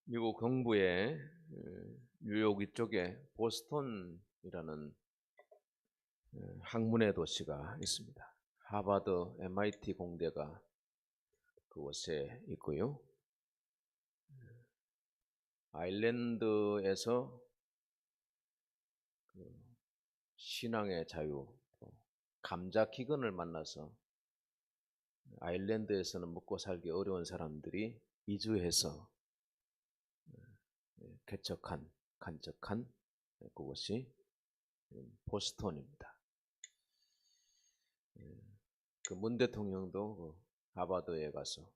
미국 동부의 뉴욕 이쪽에 보스턴이라는 학문의 도시가 있습니다. 하버드, MIT 공대가 그곳에 있고요. 아일랜드에서 신앙의 자유, 감자 기근을 만나서 아일랜드에서는 먹고 살기 어려운 사람들이 이주해서 간척한 그곳이 보스턴입니다. 그 문 대통령도 하버드에 가서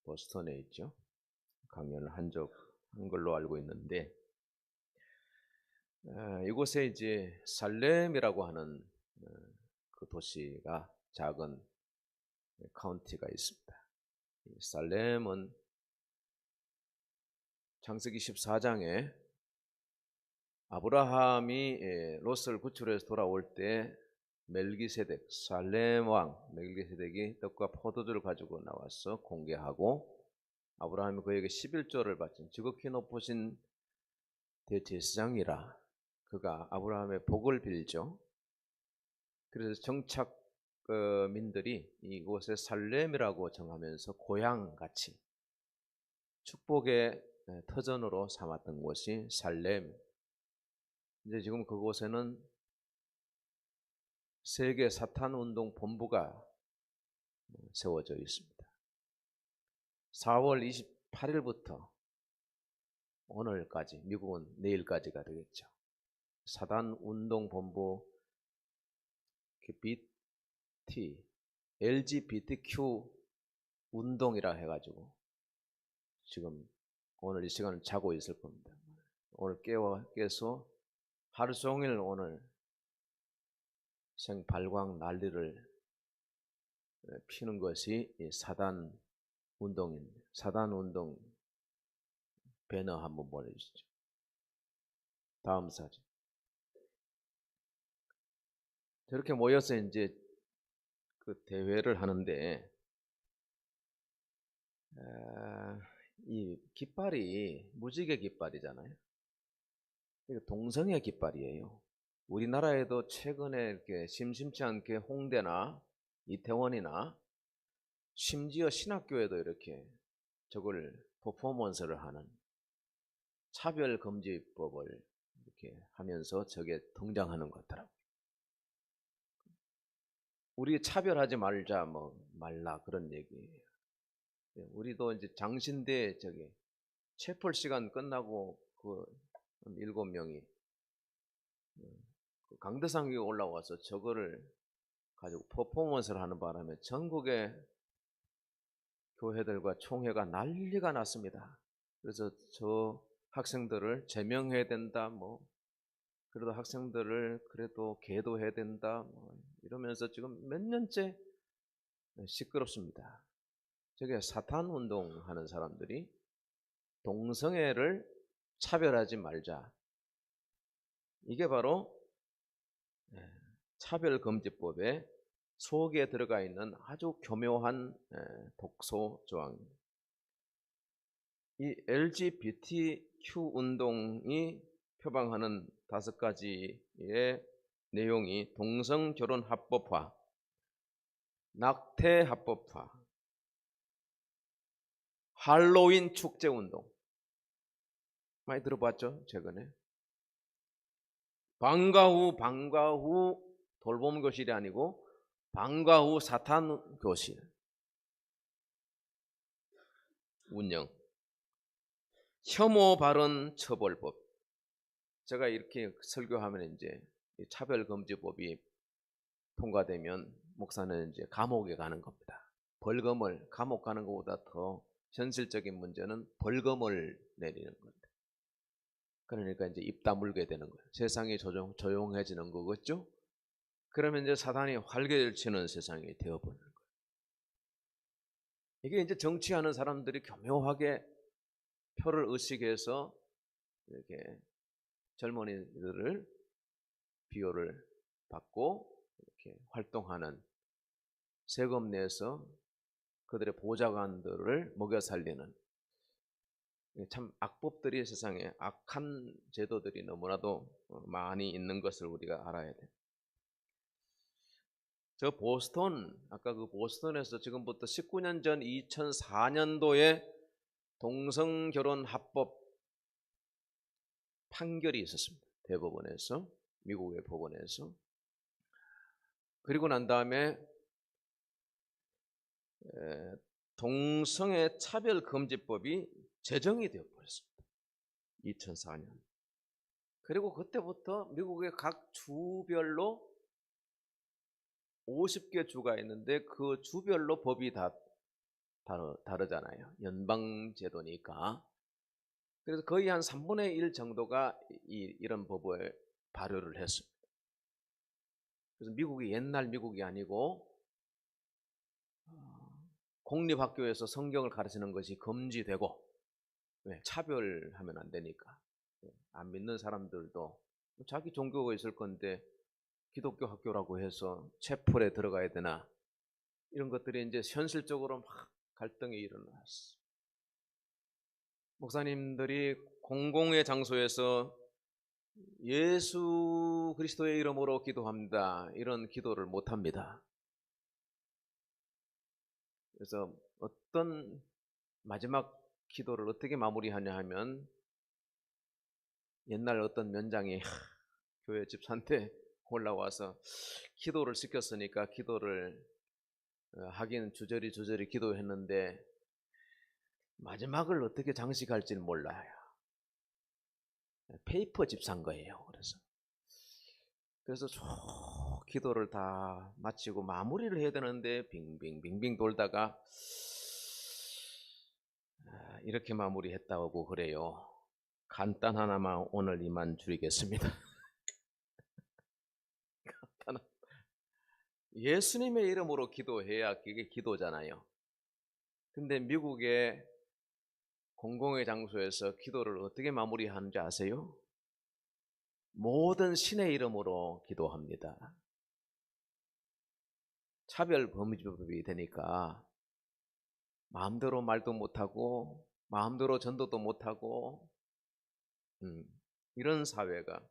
보스턴에 있죠. 강연을 한 걸로 알고 있는데, 이곳에 이제 살렘이라고 하는 그 도시가 작은 카운티가 있습니다. 살렘은 창세기 14장에 아브라함이 롯을 구출해서 돌아올 때 멜기세덱, 살렘 왕 멜기세덱이 떡과 포도주를 가지고 나와서 공개하고, 아브라함이 그에게 11조를 바친 지극히 높으신 대제사장이라 그가 아브라함의 복을 빌죠. 그래서 정착민들이 이곳에 살렘이라고 정하면서 고향같이 축복의 터전으로 삼았던 곳이 살렘. 이제 지금 그곳에는 세계 사탄 운동 본부가 세워져 있습니다. 4월 28일부터 오늘까지, 미국은 내일까지가 되겠죠. 사단 운동 본부 LGBTQ 운동이라 해가지고 지금 오늘 이 시간을 자고 있을 겁니다. 오늘 깨서 하루 종일 오늘 생발광 난리를 피는 것이 사단 운동입니다. 사단 운동 배너 한번 보내주시죠. 다음 사진. 저렇게 모여서 이제 그 대회를 하는데, 이 깃발이 무지개 깃발이잖아요. 동성애 깃발이에요. 우리나라에도 최근에 이렇게 심심치 않게 홍대나 이태원이나 심지어 신학교에도 이렇게 저걸 퍼포먼스를 하는 차별금지법을 이렇게 하면서 저게 등장하는 것 같더라고요. 우리 차별하지 말자, 말라 그런 얘기예요. 우리도 이제 장신대 채플 시간 끝나고 그 7명이 강대상에 올라와서 저거를 가지고 퍼포먼스를 하는 바람에 전국의 교회들과 총회가 난리가 났습니다. 그래서 저 학생들을 제명해야 된다, 그래도 학생들을 그래도 계도해야 된다, 이러면서 지금 몇 년째 시끄럽습니다. 저게 사탄 운동하는 사람들이 동성애를 차별하지 말자, 이게 바로 차별금지법의 속에 들어가 있는 아주 교묘한 독소 조항입니다. 이 LGBTQ 운동이 표방하는 5가지의 내용이 동성결혼 합법화, 낙태 합법화, 할로윈 축제 운동, 많이 들어봤죠? 최근에 방과 후 돌봄 교실이 아니고 방과 후 사탄 교실 운영, 혐오 발언 처벌법. 제가 이렇게 설교하면 이제 차별금지법이 통과되면 목사는 이제 감옥에 가는 겁니다. 감옥 가는 것보다 더 현실적인 문제는 벌금을 내리는 겁니다. 그러니까 이제 입 다물게 되는 거예요. 세상이 조용해지는 거겠죠? 그러면 이제 사단이 활개를 치는 세상이 되어버리는 거예요. 이게 이제 정치하는 사람들이 교묘하게 표를 의식해서 이렇게 젊은이들을 비호를 받고 이렇게 활동하는, 세금 내서 그들의 보좌관들을 먹여 살리는 참 악법들이 세상에 악한 제도들이 너무나도 많이 있는 것을 우리가 알아야 돼. 저 보스턴, 아까 그 보스턴에서 지금부터 19년 전 2004년도에 동성 결혼 합법 판결이 있었습니다. 대법원에서, 미국의 법원에서. 그리고 난 다음에 동성애 차별금지법이 제정이 되어 버렸습니다. 2004년. 그리고 그때부터 미국의 각 주별로 50개 주가 있는데 그 주별로 법이 다 다르잖아요. 연방제도니까. 그래서 거의 한 3분의 1 정도가 이런 법을 발효를 했습니다. 그래서 미국이 옛날 미국이 아니고 공립학교에서 성경을 가르치는 것이 금지되고, 왜? 차별하면 안 되니까. 안 믿는 사람들도 자기 종교가 있을 건데 기독교 학교라고 해서 채플에 들어가야 되나, 이런 것들이 이제 현실적으로 막 갈등이 일어났어. 목사님들이 공공의 장소에서 예수 그리스도의 이름으로 기도합니다, 이런 기도를 못 합니다. 그래서 어떤 마지막 기도를 어떻게 마무리하냐 하면, 옛날 어떤 면장이 교회 집사한테 올라와서 기도를 시켰으니까 기도를 하긴 주저리 기도했는데 마지막을 어떻게 장식할지는 몰라요. 페이퍼 집사인 거예요. 그래서 쭉 기도를 다 마치고 마무리를 해야 되는데 빙빙 돌다가 이렇게 마무리했다고 그래요. 간단 하나만 오늘 이만 줄이겠습니다. 예수님의 이름으로 기도해야 그게 기도잖아요. 근데 미국의 공공의 장소에서 기도를 어떻게 마무리하는지 아세요? 모든 신의 이름으로 기도합니다. 차별금지법이 되니까 마음대로 말도 못하고 마음대로 전도도 못하고, 이런 사회가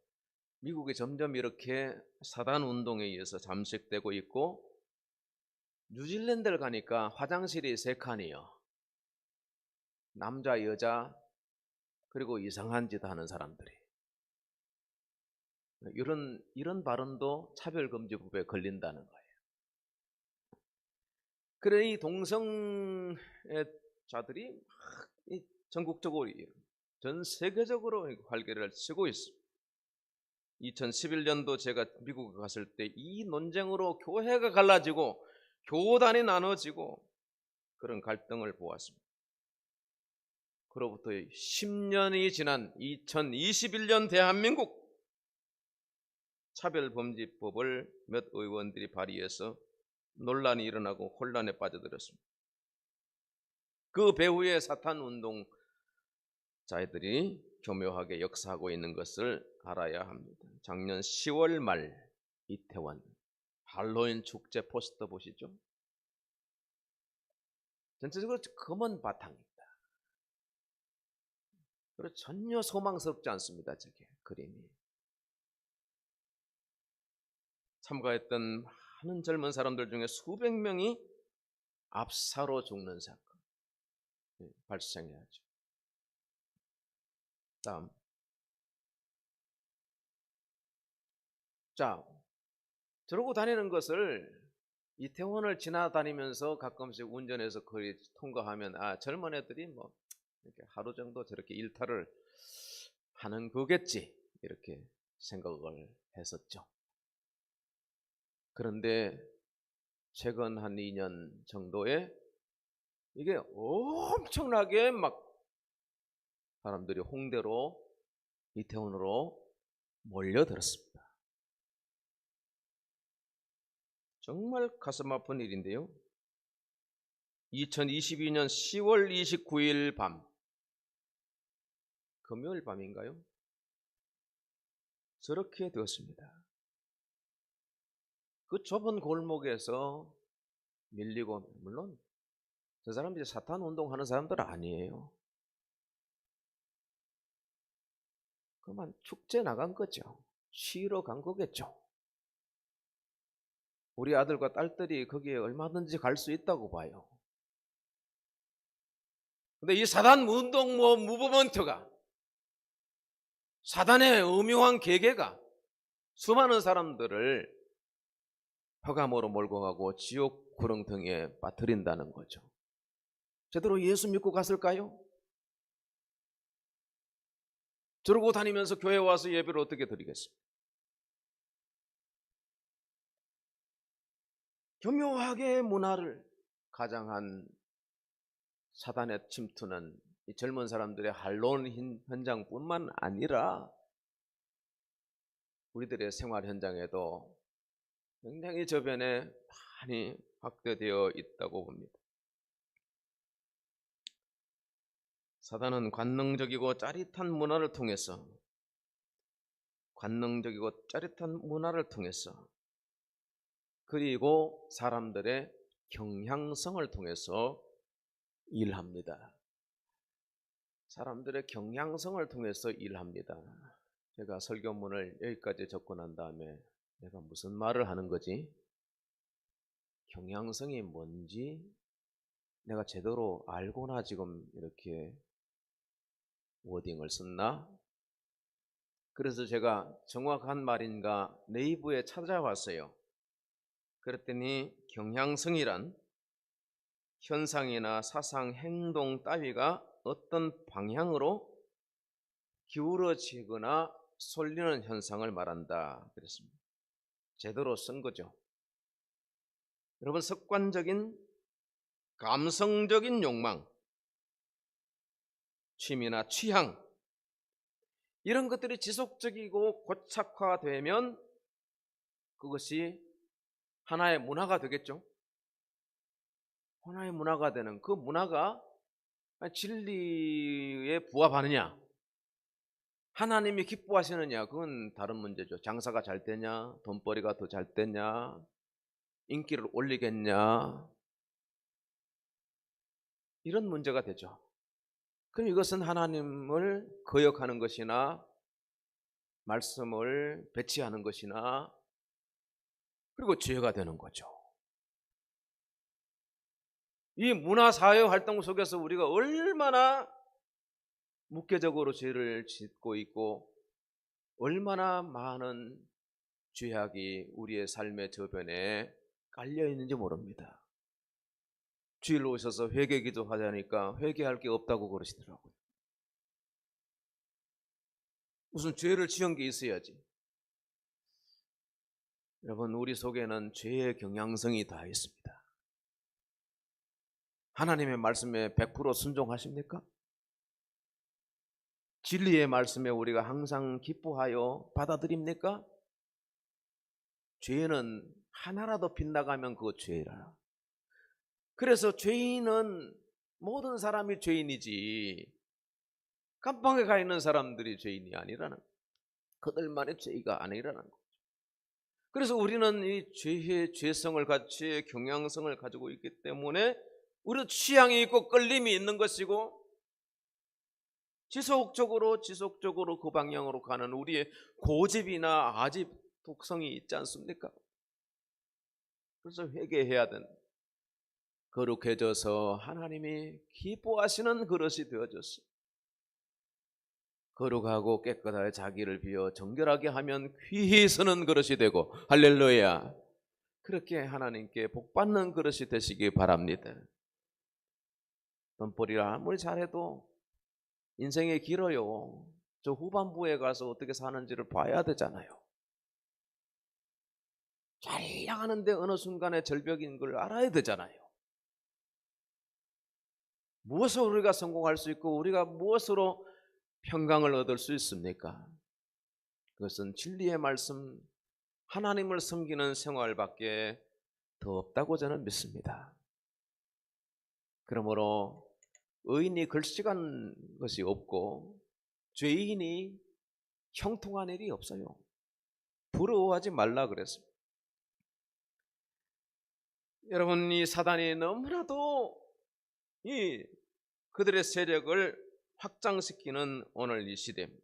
미국이 점점 이렇게 사단 운동에 의해서 잠식되고 있고, 뉴질랜드를 가니까 화장실이 3칸이요. 남자 여자 그리고 이상한 짓 하는 사람들이. 이런 발언도 차별금지법에 걸린다는 거예요. 그래, 이 동성애 자들이 전국적으로, 전 세계적으로 활개를 치고 있습니다. 2011년도 제가 미국에 갔을 때 이 논쟁으로 교회가 갈라지고 교단이 나눠지고 그런 갈등을 보았습니다. 그로부터 10년이 지난 2021년 대한민국, 차별금지법을 몇 의원들이 발의해서 논란이 일어나고 혼란에 빠져들었습니다. 그 배후에 사탄 운동자들이 교묘하게 역사하고 있는 것을 알아야 합니다. 작년 10월 말 이태원 할로윈 축제 포스터 보시죠? 전체적으로 검은 바탕입니다. 그리고 전혀 소망스럽지 않습니다. 저게 그림이. 참가했던 많은 젊은 사람들 중에 수백 명이 압사로 죽는 사건 발생해야죠. 다음. 자, 저러고 다니는 것을 이태원을 지나다니면서 가끔씩 운전해서 거리 통과하면, 젊은 애들이 뭐 이렇게 하루 정도 저렇게 일탈을 하는 거겠지, 이렇게 생각을 했었죠. 그런데 최근 한 2년 정도에 이게 엄청나게 막 사람들이 홍대로, 이태원으로 몰려들었습니다. 정말 가슴 아픈 일인데요. 2022년 10월 29일 밤, 금요일 밤인가요? 저렇게 되었습니다. 그 좁은 골목에서 밀리고, 물론 저 사람들이 사탄 운동하는 사람들 아니에요. 그만 축제 나간 거죠. 쉬러 간 거겠죠. 우리 아들과 딸들이 거기에 얼마든지 갈 수 있다고 봐요. 근데 이 사단 운동 무브먼트가, 사단의 음흉한 계계가 수많은 사람들을 흑암으로 몰고 가고 지옥 구렁텅이에 빠뜨린다는 거죠. 제대로 예수 믿고 갔을까요? 저러고 다니면서 교회 와서 예배를 어떻게 드리겠습니까? 교묘하게 문화를 가장한 사단의 침투는 이 젊은 사람들의 한로운 현장뿐만 아니라 우리들의 생활 현장에도 굉장히 저변에 많이 확대되어 있다고 봅니다. 사단은 관능적이고 짜릿한 문화를 통해서 그리고 사람들의 경향성을 통해서 일합니다. 사람들의 경향성을 통해서 일합니다. 제가 설교문을 여기까지 적고 난 다음에 내가 무슨 말을 하는 거지? 경향성이 뭔지 내가 제대로 알고나 지금 이렇게 워딩을 썼나? 그래서 제가 정확한 말인가 네이버에 찾아봤어요. 그랬더니 경향성이란 현상이나 사상, 행동 따위가 어떤 방향으로 기울어지거나 쏠리는 현상을 말한다 그랬습니다. 제대로 쓴 거죠. 여러분, 습관적인 감성적인 욕망, 취미나 취향, 이런 것들이 지속적이고 고착화되면 그것이 하나의 문화가 되겠죠. 하나의 문화가 되는 그 문화가 진리에 부합하느냐, 하나님이 기뻐하시느냐, 그건 다른 문제죠. 장사가 잘 되냐, 돈벌이가 더 잘 되냐, 인기를 올리겠냐, 이런 문제가 되죠. 그럼 이것은 하나님을 거역하는 것이나 말씀을 배치하는 것이나 그리고 죄가 되는 거죠. 이 문화사회 활동 속에서 우리가 얼마나 묵계적으로 죄를 짓고 있고 얼마나 많은 죄악이 우리의 삶의 저변에 깔려 있는지 모릅니다. 주일 오셔서 회개 기도하자니까 회개할 게 없다고 그러시더라고요. 무슨 죄를 지은 게 있어야지. 여러분, 우리 속에는 죄의 경향성이 다 있습니다. 하나님의 말씀에 100% 순종하십니까? 진리의 말씀에 우리가 항상 기뻐하여 받아들입니까? 죄는 하나라도 빗나가면 그거 죄라. 그래서 죄인은 모든 사람이 죄인이지 감방에 가 있는 사람들이 죄인이 아니라는, 그들만의 죄가 아니라는 거죠. 그래서 우리는 이 죄의 죄성을 죄의 경향성을 가지고 있기 때문에 우리는 취향이 있고 끌림이 있는 것이고 지속적으로 그 방향으로 가는 우리의 고집이나 아집 독성이 있지 않습니까? 그래서 회개해야 된다. 거룩해져서 하나님이 기뻐하시는 그릇이 되어졌어. 거룩하고 깨끗하게 자기를 비워 정결하게 하면 귀히 서는 그릇이 되고, 할렐루야, 그렇게 하나님께 복받는 그릇이 되시기 바랍니다. 돈벌이를 아무리 잘해도 인생이 길어요. 저 후반부에 가서 어떻게 사는지를 봐야 되잖아요. 잘 나가는데 어느 순간에 절벽인 걸 알아야 되잖아요. 무엇으로 우리가 성공할 수 있고 우리가 무엇으로 평강을 얻을 수 있습니까? 그것은 진리의 말씀, 하나님을 섬기는 생활밖에 더 없다고 저는 믿습니다. 그러므로 의인이 글씨간 것이 없고 죄인이 형통한 일이 없어요. 부러워하지 말라 그랬습니다. 여러분, 이 사단이 너무나도 그들의 세력을 확장시키는 오늘 이 시대입니다.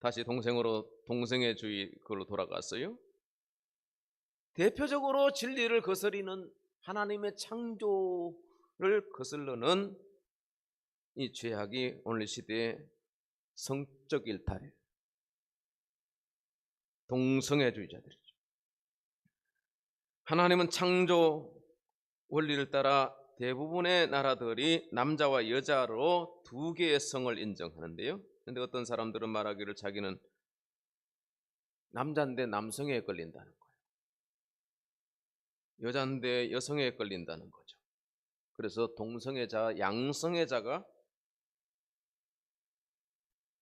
다시 동성애 주의 그걸로 돌아갔어요. 대표적으로 진리를 거스리는, 하나님의 창조를 거슬러는 이 죄악이 오늘 시대의 성적 일탈이에요. 동성애주의자들이죠. 하나님은 창조 원리를 따라 대부분의 나라들이 남자와 여자로 두 개의 성을 인정하는데요. 그런데 어떤 사람들은 말하기를 자기는 남자인데 남성에 걸린다는 거예요. 여자인데 여성에 걸린다는 거죠. 그래서 동성애자, 양성애자가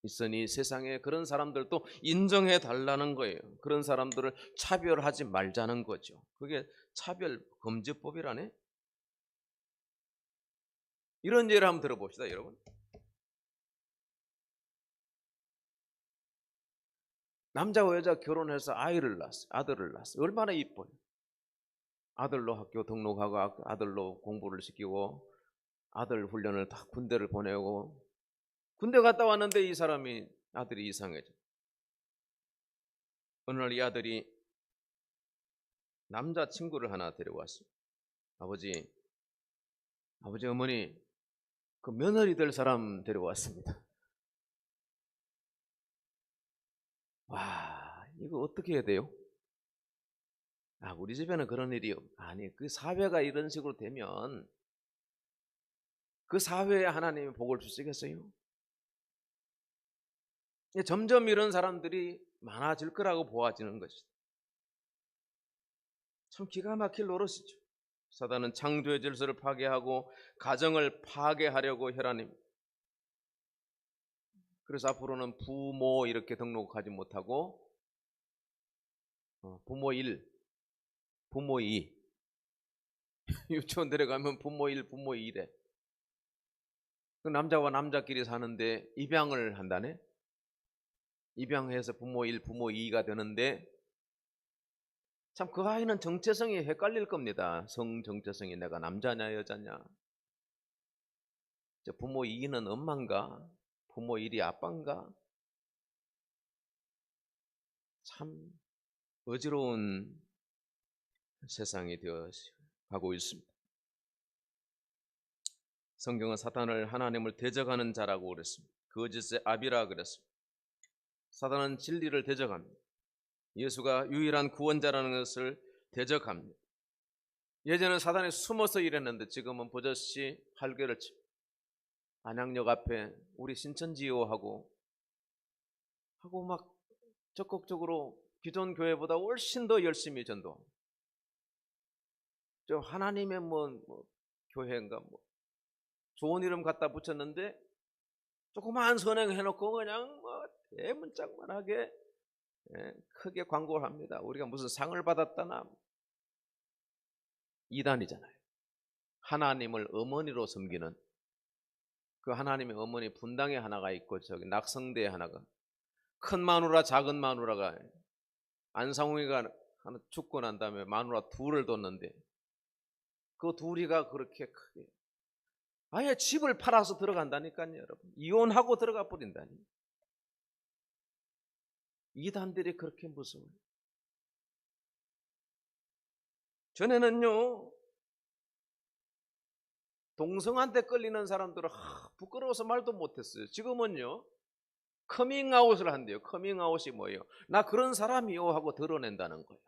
있으니 세상에 그런 사람들도 인정해 달라는 거예요. 그런 사람들을 차별하지 말자는 거죠. 그게 차별금지법이라네. 이런 예를 한번 들어봅시다, 여러분. 남자와 여자 결혼해서 아들을 낳았어요. 얼마나 이뻐요. 아들로 학교 등록하고 아들로 공부를 시키고 아들 훈련을 다 군대를 보내고, 군대 갔다 왔는데 이 사람이, 아들이 이상해져. 어느 날 이 아들이 남자 친구를 하나 데려왔어요. 아버지, 어머니, 그 며느리 될 사람 데려왔습니다. 와, 이거 어떻게 해야 돼요? 우리 집에는 그런 일이 아니, 그 사회가 이런 식으로 되면 그 사회에 하나님이 복을 주시겠어요? 점점 이런 사람들이 많아질 거라고 보아지는 것이죠. 참 기가 막힐 노릇이죠. 사단은 창조의 질서를 파괴하고 가정을 파괴하려고 혈안입니다. 그래서 앞으로는 부모 이렇게 등록하지 못하고 부모 1, 부모 2 유치원 데려가면 부모 1, 부모 2래. 그 남자와 남자끼리 사는데 입양을 한다네. 입양해서 부모 1, 부모 2가 되는데 참 그 아이는 정체성이 헷갈릴 겁니다. 성 정체성이 내가 남자냐 여자냐. 부모 2는 엄마인가? 부모 1이 아빠인가? 참 어지러운 세상이 되어 가고 있습니다. 성경은 사탄을 하나님을 대적하는 자라고 그랬습니다. 거짓의 아비라 그랬습니다. 사탄은 진리를 대적합니다. 예수가 유일한 구원자라는 것을 대적합니다. 예전에 사탄이 숨어서 일했는데 지금은 버젓이 활개를 칩니다. 안양역 앞에 우리 신천지요 하고 막 적극적으로 기존 교회보다 훨씬 더 열심히 전도. 저 하나님의 교회인가 좋은 이름 갖다 붙였는데 조그마한 선행 해놓고 그냥 대문짝만하게 크게 광고를 합니다. 우리가 무슨 상을 받았다나. 이단이잖아요. 하나님을 어머니로 섬기는, 그 하나님의 어머니 분당에 하나가 있고 저기 낙성대에 하나가, 큰 마누라 작은 마누라가, 안상웅이가 하나 죽고 난 다음에 마누라 둘을 뒀는데 그 둘이가 그렇게 크게 아예 집을 팔아서 들어간다니까요. 여러분, 이혼하고 들어가 버린다니. 이단들이 그렇게 무서워요. 전에는요, 동성한테 끌리는 사람들은 부끄러워서 말도 못했어요. 지금은요, 커밍아웃을 한대요. 커밍아웃이 뭐예요? 나 그런 사람이요 하고 드러낸다는 거예요.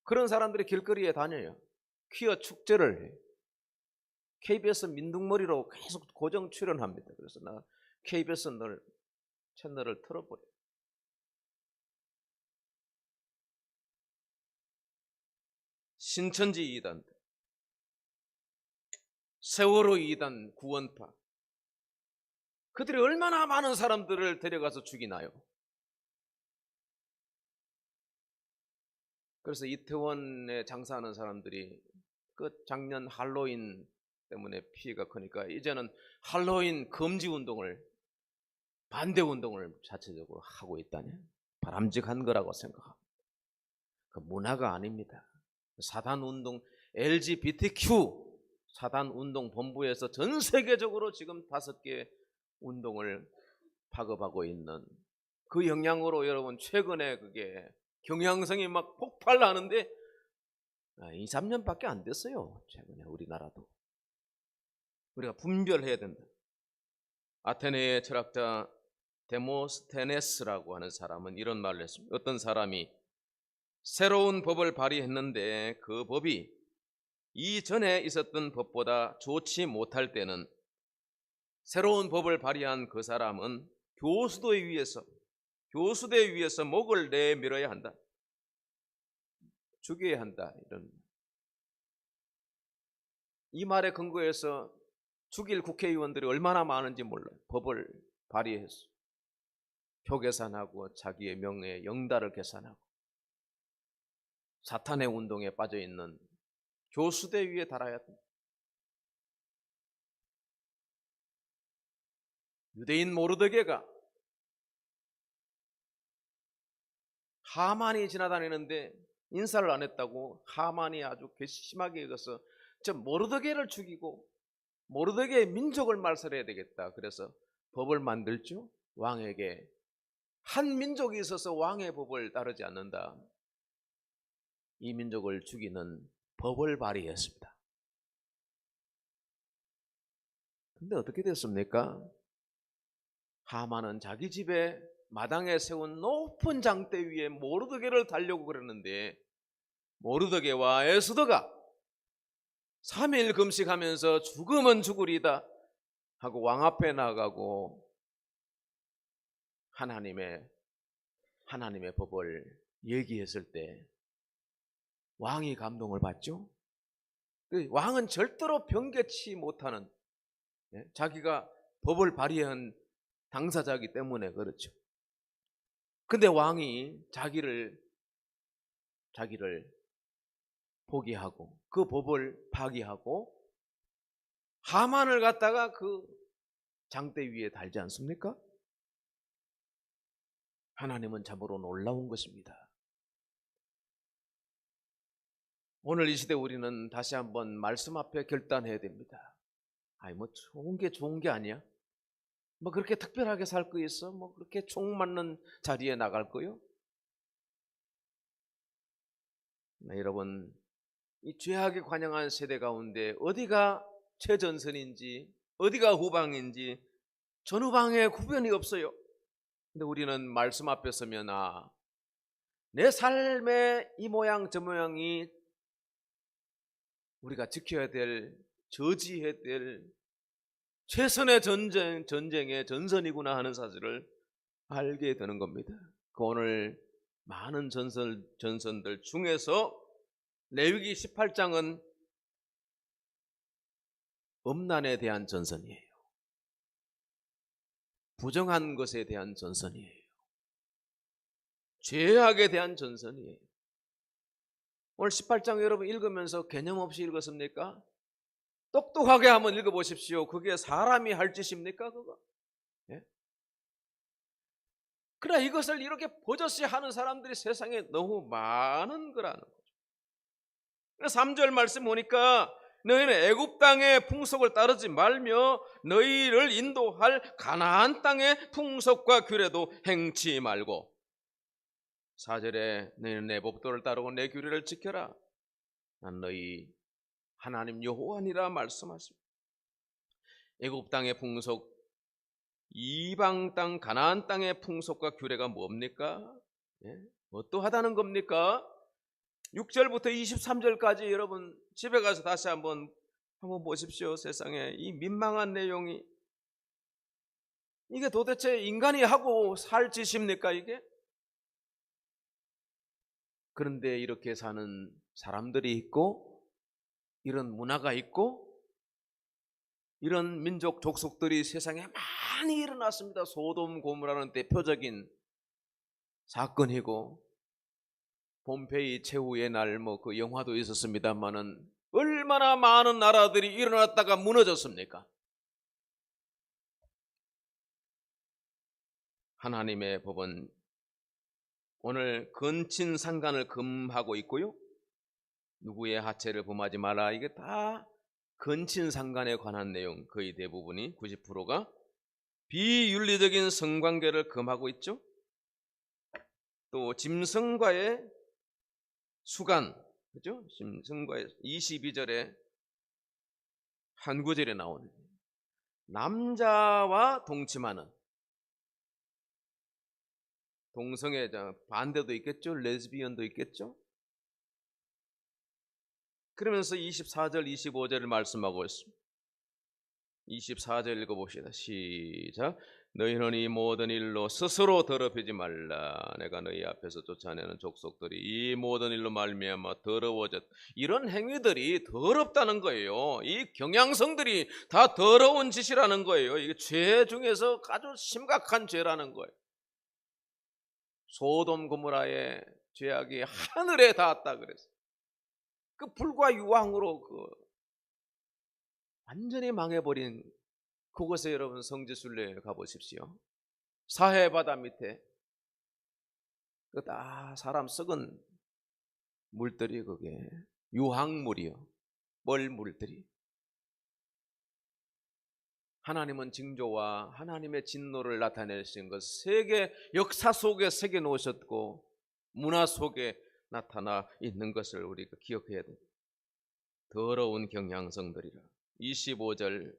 그런 사람들이 길거리에 다녀요. 퀴어 축제를 해요. KBS 민둥머리로 계속 고정 출연합니다. 그래서 나 KBS 채널을 틀어버려요. 신천지 이단, 세월호 이단, 구원파, 그들이 얼마나 많은 사람들을 데려가서 죽이나요? 그래서 이태원에 장사하는 사람들이 그 작년 할로윈 때문에 피해가 크니까 이제는 할로윈 금지 운동을, 반대 운동을 자체적으로 하고 있다니 바람직한 거라고 생각합니다. 그 문화가 아닙니다. 사단 운동, LGBTQ 사단 운동 본부에서 전 세계적으로 지금 5개 운동을 파급하고 있는 그 영향으로 여러분 최근에 그게 경향성이 막 폭발하는데 2, 3년밖에 안 됐어요. 최근에 우리나라도. 우리가 분별해야 된다. 아테네의 철학자 데모스테네스라고 하는 사람은 이런 말을 했습니다. 어떤 사람이 새로운 법을 발의했는데 그 법이 이전에 있었던 법보다 좋지 못할 때는 새로운 법을 발의한 그 사람은 교수대 위에서 목을 내밀어야 한다. 죽여야 한다. 이 말에 근거해서 죽일 국회의원들이 얼마나 많은지 몰라요. 법을 발의해서 표 계산하고 자기의 명예에 영달을 계산하고 사탄의 운동에 빠져있는 교수대 위에 달아야 된다. 유대인 모르드게가 하만이 지나다니는데 인사를 안 했다고 하만이 아주 괘씸하게 여겨서 저 모르드게를 죽이고 모르드게의 민족을 말살해야 되겠다. 그래서 법을 만들죠. 왕에게 한 민족이 있어서 왕의 법을 따르지 않는다. 이 민족을 죽이는 법을 발의했습니다. 근데 어떻게 됐습니까? 하만은 자기 집에 마당에 세운 높은 장대 위에 모르드게를 달려고 그러는데 모르드게와 에스더가 3일 금식하면서 죽으면 죽으리다 하고 왕 앞에 나가고 하나님의 법을 얘기했을 때 왕이 감동을 받죠. 왕은 절대로 변개치 못하는 자기가 법을 발의한 당사자이기 때문에 그렇죠. 근데 왕이 자기를 포기하고 그 법을 파기하고 하만을 갖다가 그 장대 위에 달지 않습니까? 하나님은 참으로 놀라운 것입니다. 오늘 이 시대 우리는 다시 한번 말씀 앞에 결단해야 됩니다. 뭐 좋은 게 아니야? 뭐 그렇게 특별하게 살 거 있어? 뭐 그렇게 총 맞는 자리에 나갈 거요? 여러분, 이 죄악에 관영한 세대 가운데 어디가 최전선인지 어디가 후방인지 전후방에 구별이 없어요. 근데 우리는 말씀 앞에 서면 내 삶의 이 모양 저 모양이 우리가 지켜야 될, 저지해야 될 최선의 전쟁의 전선이구나 하는 사실을 알게 되는 겁니다. 오늘 많은 전선들 중에서 레위기 18장은 음란에 대한 전선이에요. 부정한 것에 대한 전선이에요. 죄악에 대한 전선이에요. 오늘 18장 여러분 읽으면서 개념 없이 읽었습니까? 똑똑하게 한번 읽어보십시오. 그게 사람이 할 짓입니까? 그거? 예? 그러나 이것을 이렇게 버젓이 하는 사람들이 세상에 너무 많은 거라는 거죠. 그래서 3절 말씀 보니까 너희는 애굽 땅의 풍속을 따르지 말며 너희를 인도할 가나안 땅의 풍속과 규례도 행치 말고 4절에 너희는 내 법도를 따르고 내 규례를 지켜라. 난 너희 하나님 여호와니라 말씀하십니다. 애굽 땅의 풍속, 이방 땅 가나안 땅의 풍속과 규례가 뭡니까? 어떠하다는 겁니까? 6절부터 23절까지 여러분 집에 가서 다시 한번 보십시오. 세상에 이 민망한 내용이 이게 도대체 인간이 하고 살 짓입니까 이게? 그런데 이렇게 사는 사람들이 있고 이런 문화가 있고 이런 민족 족속들이 세상에 많이 일어났습니다. 소돔 고모라는 대표적인 사건이고 폼페이 최후의 날 그 영화도 있었습니다만은 얼마나 많은 나라들이 일어났다가 무너졌습니까? 하나님의 법은 오늘 근친상간을 금하고 있고요. 누구의 하체를 범하지 마라. 이게 다 근친상간에 관한 내용, 거의 대부분이 90%가 비윤리적인 성관계를 금하고 있죠. 또 짐승과의 수간, 그죠? 짐승과의 22절에 한 구절에 나오는 남자와 동침하는, 동성애 반대도 있겠죠? 레즈비언도 있겠죠? 그러면서 24절 25절을 말씀하고 있습니다. 24절 읽어봅시다. 시작. 너희는 이 모든 일로 스스로 더럽히지 말라. 내가 너희 앞에서 쫓아내는 족속들이 이 모든 일로 말미암아 더러워졌다. 이런 행위들이 더럽다는 거예요. 이 경향성들이 다 더러운 짓이라는 거예요. 이게 죄 중에서 아주 심각한 죄라는 거예요. 소돔 고모라의 죄악이 하늘에 닿았다 그랬어요. 그 불과 유황으로 완전히 망해버린 그곳에 여러분 성지순례 가보십시오. 사해 바다 밑에 다 사람 썩은 물들이, 그게 유황물이요, 뻘물들이. 하나님은 징조와 하나님의 진노를 나타내신 것 세계 역사 속에 새겨 놓으셨고 문화 속에 나타나 있는 것을 우리가 기억해야 됩니다. 더러운 경향성들이라. 25절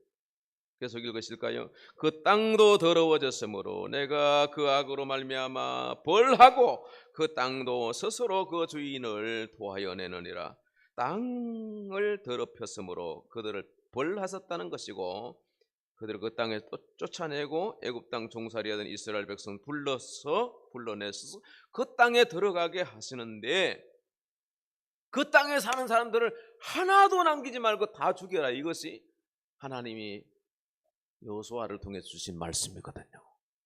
계속 읽으실까요? 그 땅도 더러워졌으므로 내가 그 악으로 말미암아 벌하고 그 땅도 스스로 그 주인을 토하여 내느니라. 땅을 더럽혔으므로 그들을 벌하셨다는 것이고, 그들을 그 땅에 쫓아내고 애굽 땅 종살이하던 이스라엘 백성 불러내서 그 땅에 들어가게 하시는데, 그 땅에 사는 사람들을 하나도 남기지 말고 다 죽여라. 이것이 하나님이 여호수아를 통해 주신 말씀이거든요.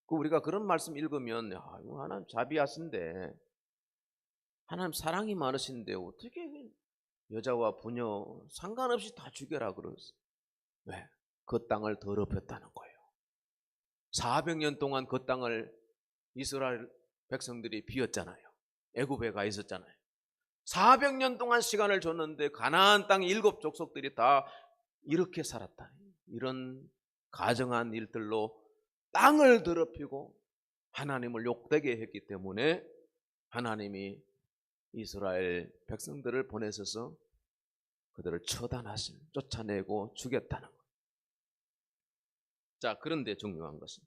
우리가 그런 말씀 읽으면 하나님 자비하신데, 하나님 사랑이 많으신데 어떻게 여자와 부녀 상관없이 다 죽여라 그러세요? 왜? 그 땅을 더럽혔다는 거예요. 400년 동안 그 땅을 이스라엘 백성들이 비웠잖아요. 애굽에 가 있었잖아요. 400년 동안 시간을 줬는데 가나안 땅 7족속들이 다 이렇게 살았다. 이런 가정한 일들로 땅을 더럽히고 하나님을 욕되게 했기 때문에 하나님이 이스라엘 백성들을 보내셔서 그들을 처단하신, 쫓아내고 죽였다는 거예요. 자, 그런데 중요한 것은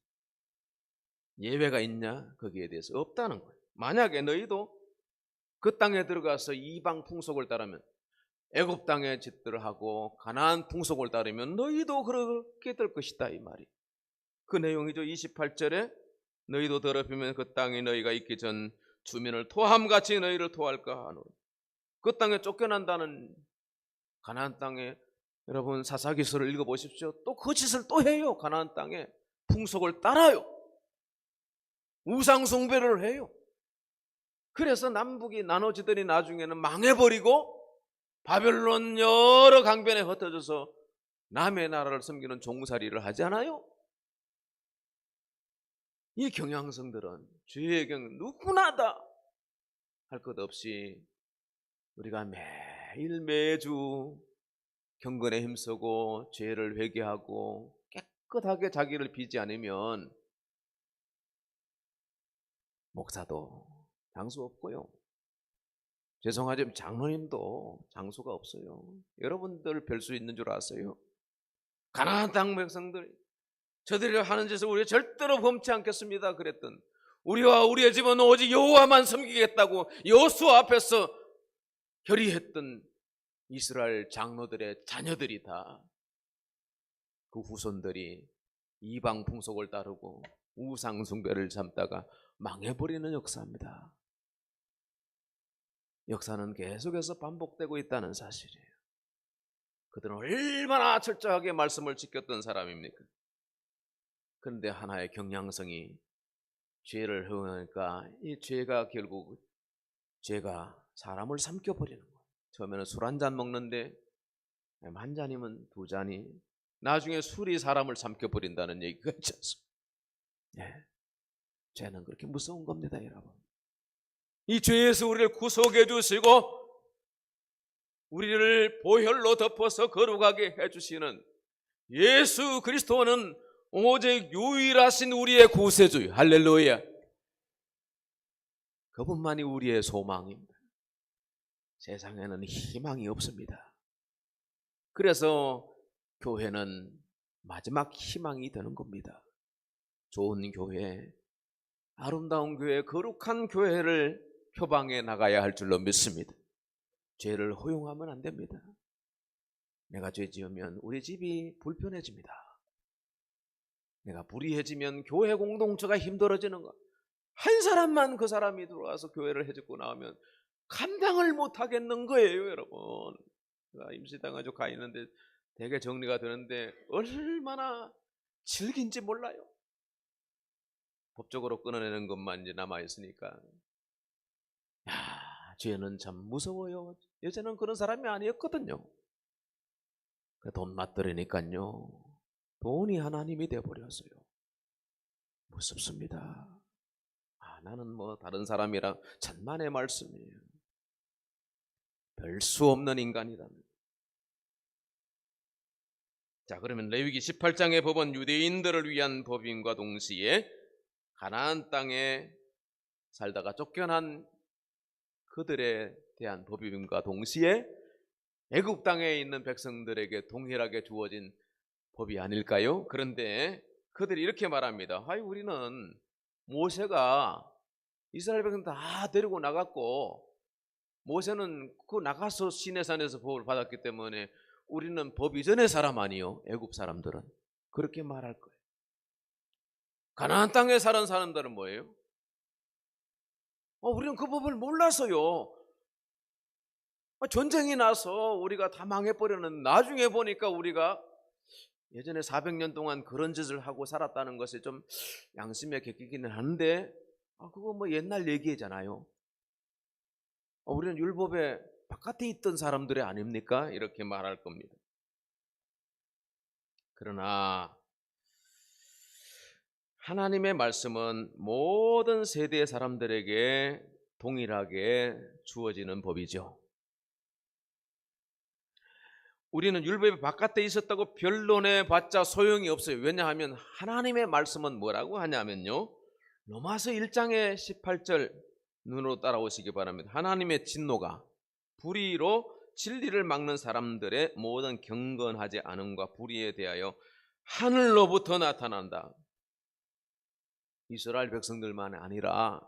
예외가 있냐? 거기에 대해서 없다는 거예요. 만약에 너희도 그 땅에 들어가서 이방 풍속을 따르면, 애굽 땅의 짓들을 하고 가나안 풍속을 따르면 너희도 그렇게 될 것이다, 이 말이. 그 내용이죠. 28절에 너희도 더럽히면 그 땅이 너희가 있기 전 주민을 토함같이 너희를 토할까 하노라. 그 땅에 쫓겨난다는 가나안 땅에 여러분 사사기서를 읽어보십시오. 또 그 짓을 또 해요. 가나안 땅에 풍속을 따라요. 우상 숭배를 해요. 그래서 남북이 나눠지더니 나중에는 망해버리고 바벨론 여러 강변에 흩어져서 남의 나라를 섬기는 종살이를 하지 않아요? 이 경향성들은 죄의 경 누구나 다 할 것 없이 우리가 매일 매주 경건에 힘쓰고 죄를 회개하고 깨끗하게 자기를 비지 않으면 목사도 장수 없고요. 죄송하지만 장로님도 장수가 없어요. 여러분들 별 수 있는 줄 아세요? 가나안 땅 백성들, 저들이 하는 짓을 우리가 절대로 범치 않겠습니다 그랬던, 우리와 우리의 집은 오직 여호와만 섬기겠다고 여호수아 앞에서 결의했던 이스라엘 장로들의 자녀들이 다, 그 후손들이 이방 풍속을 따르고 우상 숭배를 삼다가 망해버리는 역사입니다. 역사는 계속해서 반복되고 있다는 사실이에요. 그들은 얼마나 철저하게 말씀을 지켰던 사람입니까? 그런데 하나의 경향성이 죄를 허용하니까 이 죄가 결국 죄가 사람을 삼켜버리는 거예요. 처음에는 술 한 잔 먹는데 한 잔이면 두 잔이, 나중에 술이 사람을 삼켜버린다는 얘기가 있지 않습니까? 네. 죄는 그렇게 무서운 겁니다, 여러분. 이 죄에서 우리를 구속해 주시고 우리를 보혈로 덮어서 거룩하게 해주시는 예수 그리스도는 오직 유일하신 우리의 구세주요. 할렐루야. 그분만이 우리의 소망입니다. 세상에는 희망이 없습니다. 그래서 교회는 마지막 희망이 되는 겁니다. 좋은 교회, 아름다운 교회, 거룩한 교회를 표방해 나가야 할 줄로 믿습니다. 죄를 허용하면 안 됩니다. 내가 죄 지으면 우리 집이 불편해집니다. 내가 불의해지면 교회 공동체가 힘들어지는 것. 한 사람만 그 사람이 들어와서 교회를 해주고 나오면 감당을 못하겠는 거예요, 여러분. 제가 임시당하죠 가 있는데 되게 정리가 되는데 얼마나 질긴지 몰라요. 법적으로 끊어내는 것만 이제 남아있으니까. 죄는 참 무서워요. 예전엔 그런 사람이 아니었거든요. 돈 맞들으니까요. 돈이 하나님이 되어버렸어요. 무섭습니다. 나는 뭐 다른 사람이랑 천만의 말씀이에요. 별 수 없는 인간이라는. 자, 그러면 레위기 18장의 법은 유대인들을 위한 법인과 동시에 가나안 땅에 살다가 쫓겨난 그들에 대한 법임과 동시에 애굽 땅에 있는 백성들에게 동일하게 주어진 법이 아닐까요? 그런데 그들이 이렇게 말합니다. 우리는 모세가 이스라엘 백성 다 데리고 나갔고 모세는 그 나가서 시내산에서 법을 받았기 때문에 우리는 법 이전의 사람 아니요, 애굽 사람들은. 그렇게 말할 거예요. 가나안 땅에 사는 사람들은 뭐예요? 우리는 그 법을 몰라서요. 전쟁이 나서 우리가 다 망해버렸는데 나중에 보니까 우리가 예전에 400년 동안 그런 짓을 하고 살았다는 것이 좀 양심에 개기기는 한데 그거 뭐 옛날 얘기잖아요. 우리는 율법의 바깥에 있던 사람들이 아닙니까? 이렇게 말할 겁니다. 그러나 하나님의 말씀은 모든 세대의 사람들에게 동일하게 주어지는 법이죠. 우리는 율법의 바깥에 있었다고 변론해봤자 소용이 없어요. 왜냐하면 하나님의 말씀은 뭐라고 하냐면요, 로마서 1장의 18절 눈으로 따라오시기 바랍니다. 하나님의 진노가 불의로 진리를 막는 사람들의 모든 경건하지 않음과 불의에 대하여 하늘로부터 나타난다. 이스라엘 백성들만 아니라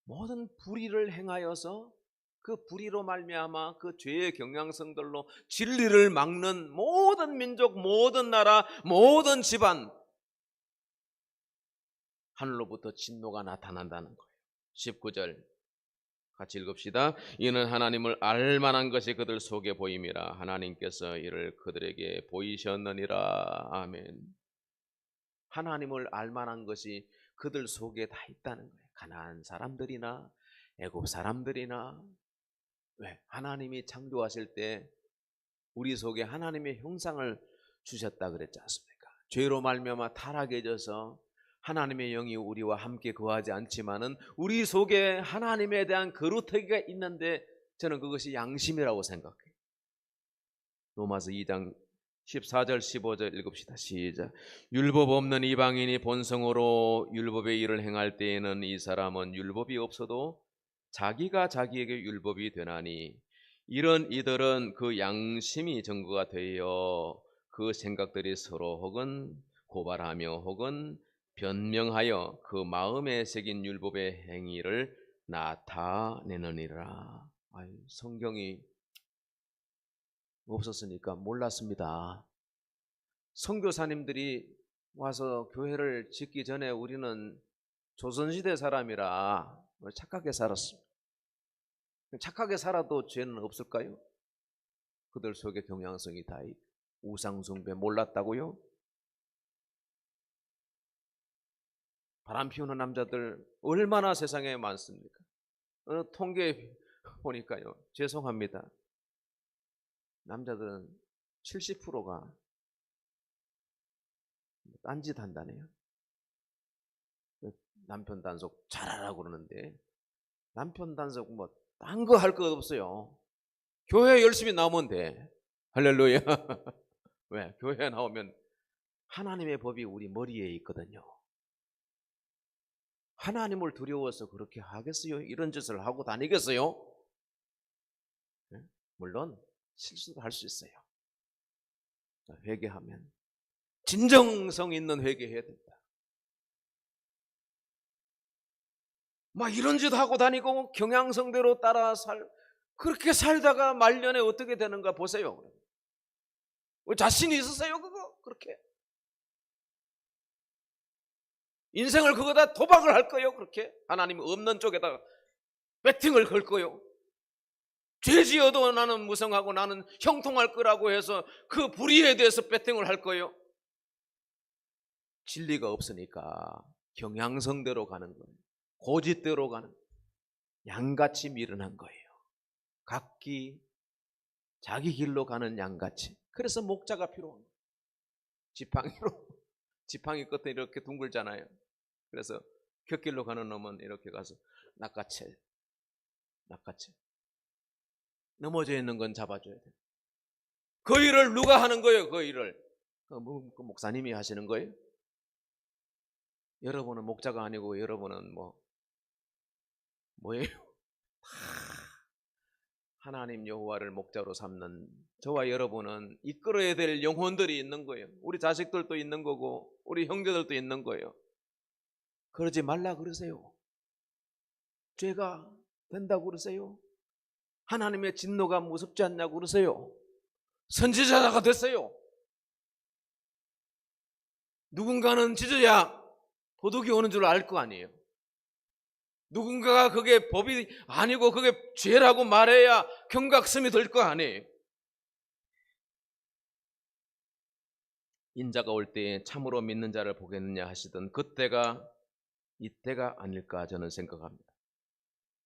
모든 불의를 행하여서 그 불의로 말미암아 그 죄의 경향성들로 진리를 막는 모든 민족, 모든 나라, 모든 집안, 하늘로부터 진노가 나타난다는 거예요. 19절 같이 읽읍시다. 이는 하나님을 알만한 것이 그들 속에 보임이라. 하나님께서 이를 그들에게 보이셨느니라. 아멘. 하나님을 알만한 것이 그들 속에 다 있다는 거예요. 가나안 사람들이나 애굽 사람들이나. 왜? 하나님이 창조하실 때 우리 속에 하나님의 형상을 주셨다 그랬지 않습니까? 죄로 말미암아 타락해져서 하나님의 영이 우리와 함께 거하지 않지만은 우리 속에 하나님에 대한 거룩하기가 있는데 저는 그것이 양심이라고 생각해요. 로마서 2장 14절 15절 읽읍시다. 시작. 율법 없는 이방인이 본성으로 율법의 일을 행할 때에는 이 사람은 율법이 없어도 자기가 자기에게 율법이 되나니 이런 이들은 그 양심이 증거가 되어 그 생각들이 서로 혹은 고발하며 혹은 변명하여 그 마음에 새긴 율법의 행위를 나타내느니라. 성경이 없었으니까 몰랐습니다. 선교사님들이 와서 교회를 짓기 전에 우리는 조선시대 사람이라 착하게 살았습니다. 착하게 살아도 죄는 없을까요? 그들 속에 경향성이 다 있고 우상숭배 몰랐다고요? 바람 피우는 남자들 얼마나 세상에 많습니까? 어느 통계 보니까요, 죄송합니다, 남자들은 70%가 딴짓 한다네요. 남편 단속 잘하라고 그러는데 남편 단속 뭐 딴 거 할 것 없어요. 교회 열심히 나오면 돼. 할렐루야. 왜? 교회 나오면 하나님의 법이 우리 머리에 있거든요. 하나님을 두려워서 그렇게 하겠어요? 이런 짓을 하고 다니겠어요? 네? 물론 실수도 할 수 있어요. 회개하면 진정성 있는 회개해야 된다. 막 이런 짓 하고 다니고 경향성대로 따라 그렇게 살다가 말년에 어떻게 되는가 보세요. 자신이 있으세요? 그거 그렇게 인생을 그거다 도박을 할 거예요? 그렇게 하나님 없는 쪽에다가 배팅을 걸 거예요? 죄 지어도 나는 무성하고 나는 형통할 거라고 해서 그 불의에 대해서 배팅을 할 거예요? 진리가 없으니까 경향성대로 가는 거예요. 고집대로 가는 거예요. 양같이 미련한 거예요. 각기 자기 길로 가는 양같이. 그래서 목자가 필요한 거예요. 지팡이 끝에 이렇게 둥글잖아요. 그래서 곁길로 가는 놈은 이렇게 가서 낚아채 넘어져 있는 건 잡아줘야 돼요. 그 일을 누가 하는 거예요? 그 일을 그 목사님이 하시는 거예요? 여러분은 목자가 아니고 여러분은 뭐예요? 하나님 여호와를 목자로 삼는 저와 여러분은 이끌어야 될 영혼들이 있는 거예요. 우리 자식들도 있는 거고 우리 형제들도 있는 거예요. 그러지 말라 그러세요. 죄가 된다고 그러세요. 하나님의 진노가 무섭지 않냐고 그러세요. 선지자가 됐어요. 누군가는 짖어야 도둑이 오는 줄 알 거 아니에요. 누군가가 그게 법이 아니고 그게 죄라고 말해야 경각심이 들 거 아니에요. 인자가 올 때에 참으로 믿는 자를 보겠느냐 하시던 그때가 이때가 아닐까 저는 생각합니다.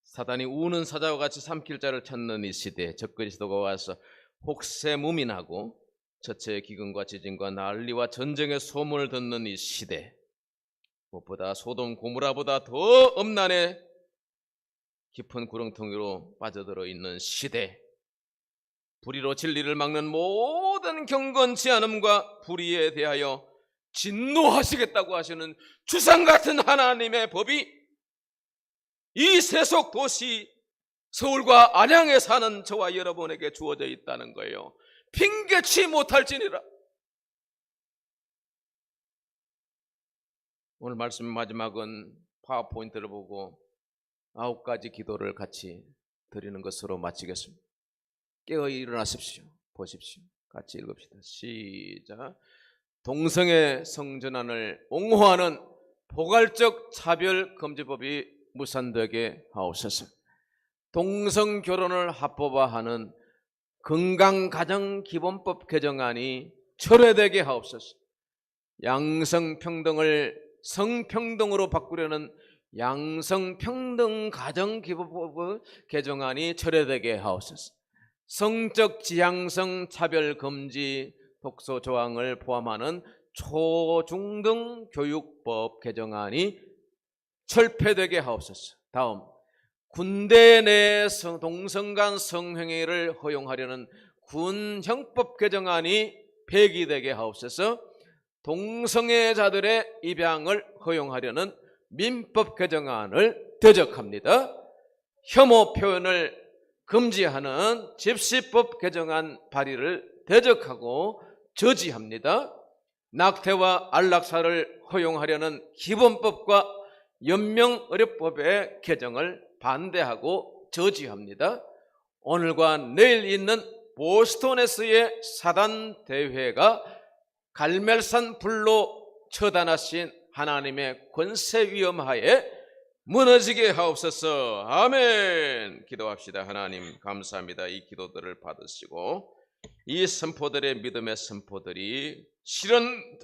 사단이 우는 사자와 같이 삼킬 자를 찾는 이 시대에 적그리스도가 와서 혹세무민하고 저체의 기근과 지진과 난리와 전쟁의 소문을 듣는 이 시대, 무엇보다 소돔 고모라보다 더 엄난의 깊은 구렁텅이로 빠져들어 있는 시대, 불의로 진리를 막는 모든 경건치 않음과 불의에 대하여 진노하시겠다고 하시는 주상 같은 하나님의 법이 이 세속 도시 서울과 안양에 사는 저와 여러분에게 주어져 있다는 거예요. 핑계치 못할지니라. 오늘 말씀 마지막은 파워포인트를 보고 9가지 기도를 같이 드리는 것으로 마치겠습니다. 깨어 일어나십시오. 보십시오. 같이 읽읍시다. 시작. 동성애 성전환을 옹호하는 포괄적 차별금지법이 무산되게 하옵소서. 동성결혼을 합법화하는 건강가정기본법 개정안이 철회되게 하옵소서. 양성평등을 성평등으로 바꾸려는 양성평등가정기본법 개정안이 철회되게 하옵소서. 성적 지향성 차별금지 독소 조항을 포함하는 초중등 교육법 개정안이 철폐되게 하옵소서. 다음, 군대 내 동성 간 성행위를 허용하려는 군형법 개정안이 폐기되게 하옵소서. 동성애자들의 입양을 허용하려는 민법 개정안을 대적합니다. 혐오 표현을 금지하는 집시법 개정안 발의를 대적하고 저지합니다. 낙태와 안락사를 허용하려는 기본법과 연명의료법의 개정을 반대하고 저지합니다. 오늘과 내일 있는 보스턴에서의 사단대회가 갈멜산 불로 처단하신 하나님의 권세위엄하에 무너지게 하옵소서. 아멘. 기도합시다. 하나님 감사합니다. 이 기도들을 받으시고 이 선포들의 믿음의 선포들이 실현되게